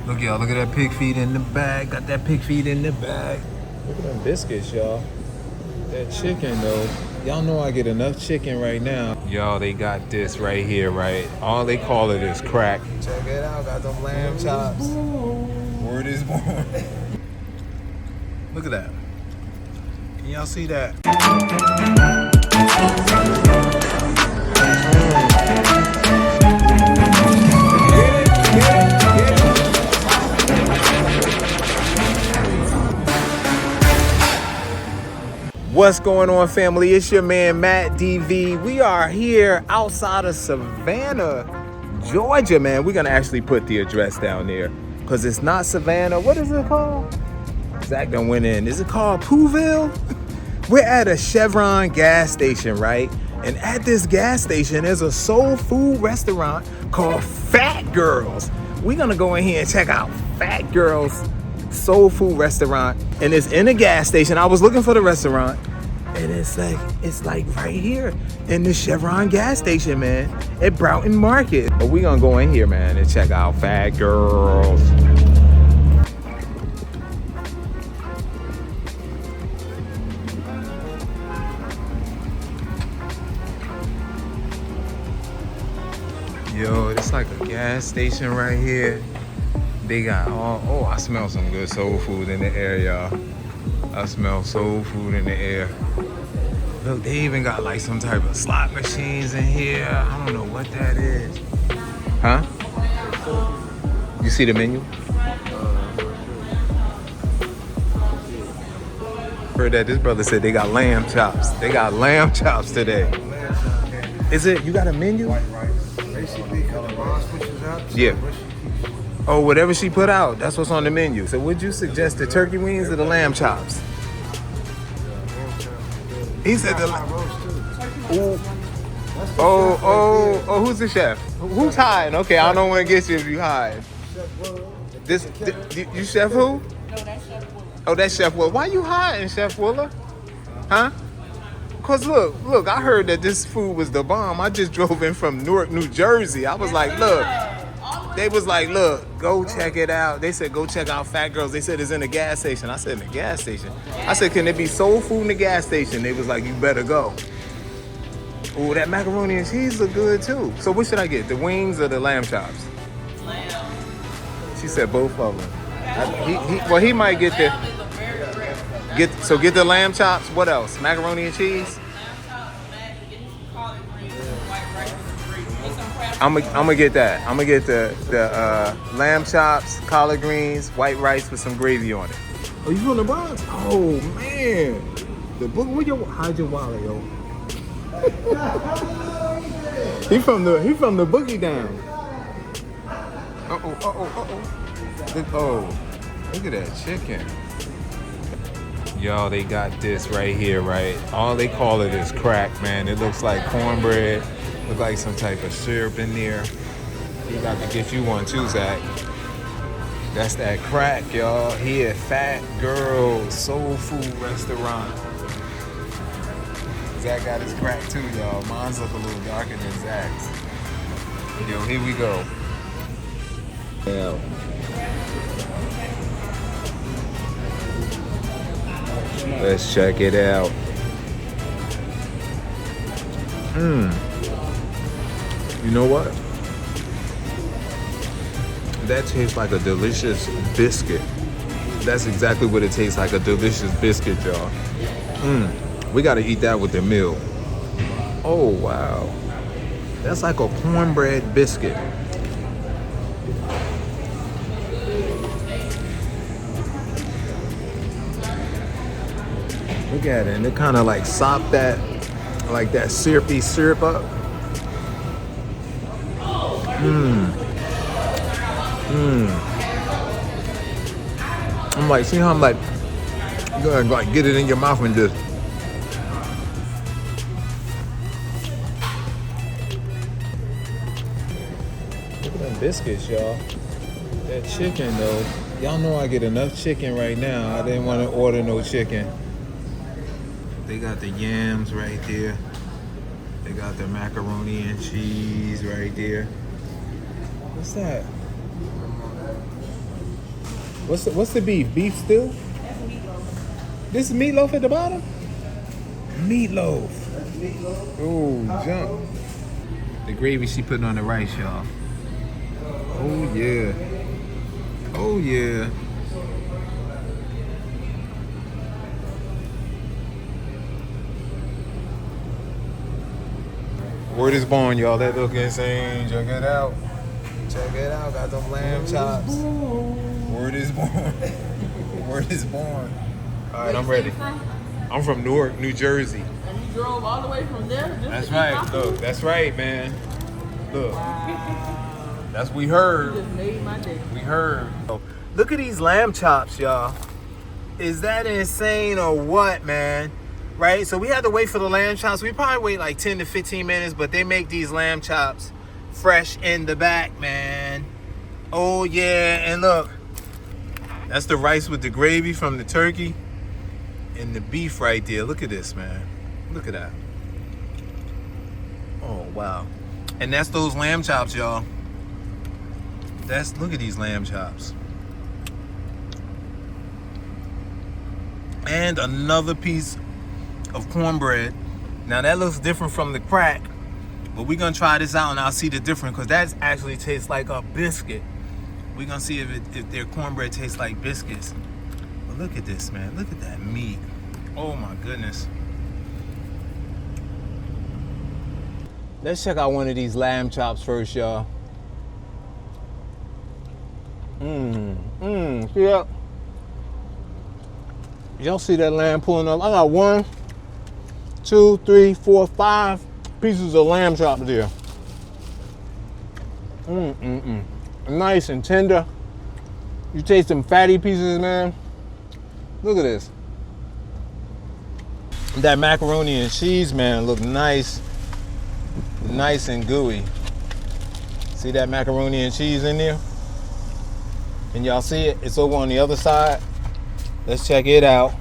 Look, y'all, look at that pig feet in the bag. Got that pig feet in the bag. Look at them biscuits, y'all. That chicken, though. Y'all know I get enough chicken right now. Y'all, they got this right here, right? All they call it is crack. Check it out. Got them lamb chops. Word is born. Look at that. Can y'all see that? What's going on, family? It's your man, Matt DV. We are here outside of Savannah, Georgia, man. We're going to actually put the address down there because it's not Savannah. What is it called? Zach done went in. Is it called Pooville? We're at a Chevron gas station, right? And at this gas station, there's a soul food restaurant called Phat Girlz. We're going to go in here and check out Phat Girlz soul food restaurant, and it's in a gas station. I was looking for the restaurant, and it's like right here in the Chevron gas station, man, at Broughton Market. But we gonna go in here, man, and check out Phat Girlz. Yo, it's like a gas station right here. They got oh, I smell some good soul food in the air, y'all. I smell soul food in the air. Look, they even got like some type of slot machines in here. I don't know what that is. Huh? You see the menu? Heard that this brother said they got lamb chops. They got lamb chops today. Is it, you got a menu? Basically, switches up. Yeah. Oh, whatever she put out, that's what's on the menu. So would you suggest the turkey wings or the lamb chops? He said the Ooh. Oh, who's the chef? Who's hiding? Okay, I don't want to get you if you hide. You Chef who? No, that's Chef Willa. Oh, that's Chef Willa. Why you hiding, Chef Willa? Huh? Cause look, I heard that this food was the bomb. I just drove in from Newark, New Jersey. I was like, look. They was like, look, go check it out. They said, go check out Phat Girlz. They said it's in the gas station. I said, in the gas station? I said, can there be soul food in the gas station? They was like, you better go. Ooh, that macaroni and cheese look good too. So what should I get, the wings or the lamb chops? Lamb. She said both of them. He might get the, get the lamb chops. What else? Macaroni and cheese? I'm gonna get that. I'm gonna get the lamb chops, collard greens, white rice with some gravy on it. Oh, you from the Bronx? Oh man, the book. Hide your wallet, yo. he from the boogie down. Oh, look at that chicken. Y'all, they got this right here, right? All they call it is crack, man. It looks like cornbread. Look like some type of syrup in there. You got to get you one too, Zach. That's that crack, y'all. Here, Phat Girlz soul food restaurant. Zach got his crack too, y'all. Mine's look a little darker than Zach's. Yo, here we go. Yeah. Let's check it out. You know what? That tastes like a delicious biscuit. That's exactly what it tastes like, a delicious biscuit, y'all. We gotta eat that with the meal. Oh, wow. That's like a cornbread biscuit. Look at it, and it kind of like sop that, like that syrupy syrup up. I'm like, see how I'm like, go ahead and like get it in your mouth and just. Look at them biscuits, y'all. That chicken though, y'all know I get enough chicken right now. I didn't want to order no chicken. They got the yams right there. They got the macaroni and cheese right there. What's that? What's the beef? Beef still? This is meatloaf at the bottom? Meatloaf. Oh, jump. The gravy she putting on the rice, y'all. Oh, yeah. Oh, yeah. Word is born, y'all. That look insane. Check it out. Check it out. Got them lamb chops. Word is born. Word is born. All right, I'm ready. I'm from Newark, New Jersey. And you drove all the way from there? Just That's to eat right. my Look, food? that's right, man. Look. Wow. That's what we You heard. just made my day. We heard. Look at these lamb chops, y'all. Is that insane or what, man? Right? So we had to wait for the lamb chops. We probably wait like 10 to 15 minutes, but they make these lamb chops fresh in the back, man. Oh, yeah. And look, that's the rice with the gravy from the turkey and the beef right there. Look at this, man. Look at that. Oh, wow. And that's those lamb chops, y'all. Look at these lamb chops. And another piece of cornbread. Now that looks different from the crack, but we're gonna try this out and I'll see the difference, because that actually tastes like a biscuit. We're gonna see if their cornbread tastes like biscuits. But look at this, man. Look at that meat. Oh my goodness. Let's check out one of these lamb chops first, y'all. See that? Y'all see that lamb pulling up? I got 1, 2, 3, 4, 5 pieces of lamb chop there. Nice and tender. You taste them fatty pieces, man. Look at this. That macaroni and cheese, man, look nice. Nice and gooey. See that macaroni and cheese in there? Can y'all see it? It's over on the other side. Let's check it out.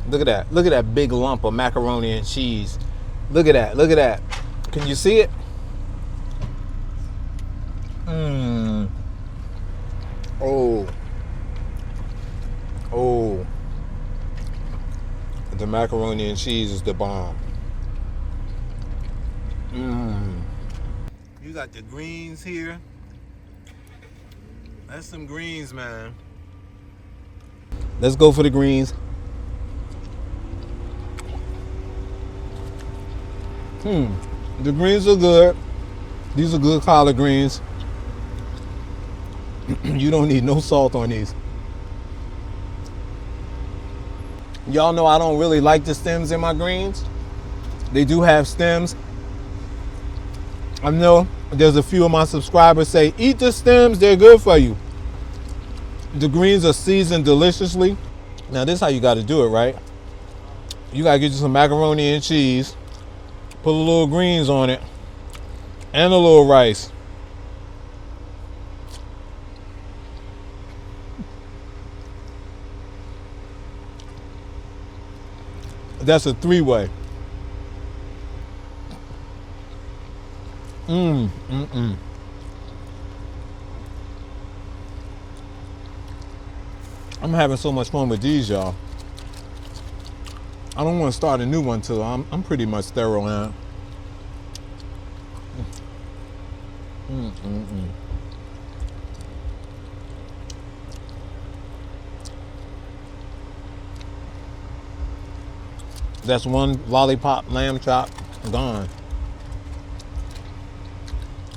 Look at that. Look at that big lump of macaroni and cheese. Look at that. Look at that. Can you see it? Oh. Oh. The macaroni and cheese is the bomb. You got the greens here. That's some greens, man. Let's go for the greens. The greens are good. These are good collard greens. You don't need no salt on these. Y'all know I don't really like the stems in my greens. They do have stems. I know there's a few of my subscribers say, eat the stems, they're good for you. The greens are seasoned deliciously. Now this is how you got to do it, right? You got to get you some macaroni and cheese, put a little greens on it, and a little rice. That's a 3-way. I'm having so much fun with these, y'all. I don't want to start a new one till I'm pretty much thorough now. That's one lollipop lamb chop gone.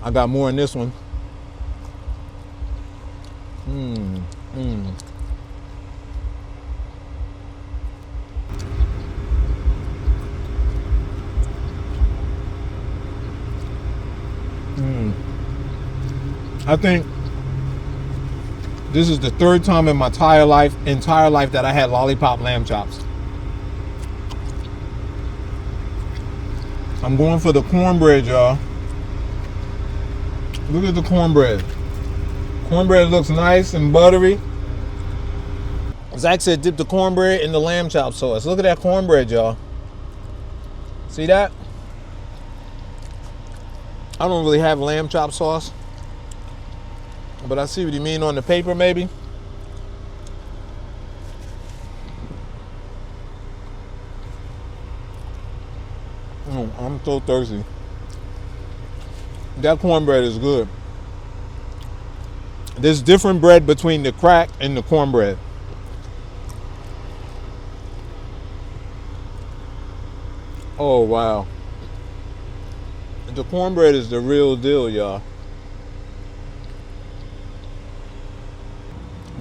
I got more in this one. I think this is the 3rd time in my entire life that I had lollipop lamb chops. I'm going for the cornbread, y'all. Look at the cornbread. Cornbread looks nice and buttery. Zach said dip the cornbread in the lamb chop sauce. Look at that cornbread, y'all. See that? I don't really have lamb chop sauce. But I see what you mean on the paper, maybe. I'm so thirsty. That cornbread is good. There's different bread between the crack and the cornbread. Oh, wow. The cornbread is the real deal, y'all.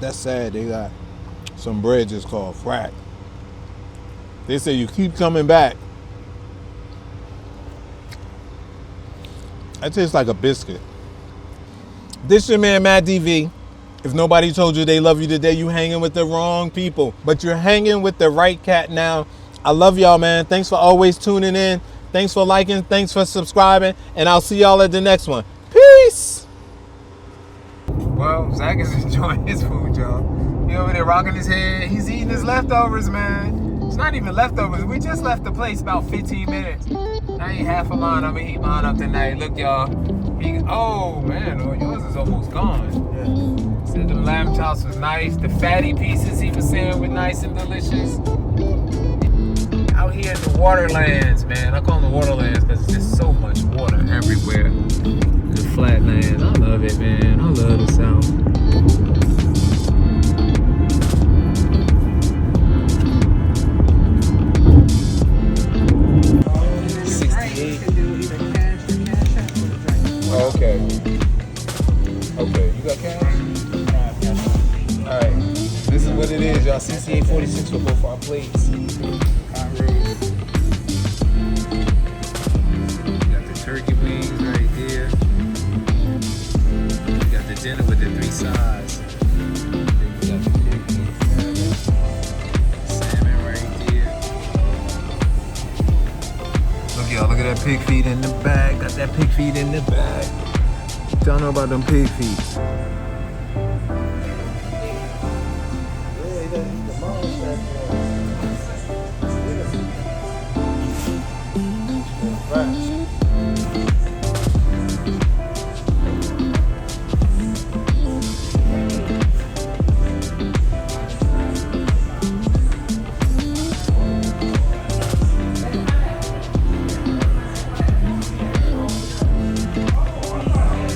That's sad. They got some bread just called crack. They say you keep coming back. That tastes like a biscuit. This your man, Matt DV. If nobody told you they love you today, you hanging with the wrong people. But you're hanging with the right cat now. I love y'all, man. Thanks for always tuning in. Thanks for liking. Thanks for subscribing. And I'll see y'all at the next one. Peace. Well, Zach is enjoying his food, y'all. He over there rocking his head. He's eating his leftovers, man. It's not even leftovers. We just left the place about 15 minutes. I ate half of mine. I'm gonna eat mine up tonight. Look, y'all. Oh, man. Oh, yours is almost gone. Yeah. Said the lamb chops was nice. The fatty pieces he was saying were nice and delicious. Out here in the waterlands, man. I call them the waterlands because there's just so much water everywhere. The flatland. I love it, man. I love the South. Oh, okay. Okay, you got cash? Alright. This is what it is, y'all. 6846 for both our plates. Turkey wings right there. We got the dinner with the 3 sides. Then we got the pig feet. Salmon right there. Look, y'all, look at that pig feet in the bag. Got that pig feet in the bag. Don't know about them pig feet. Right.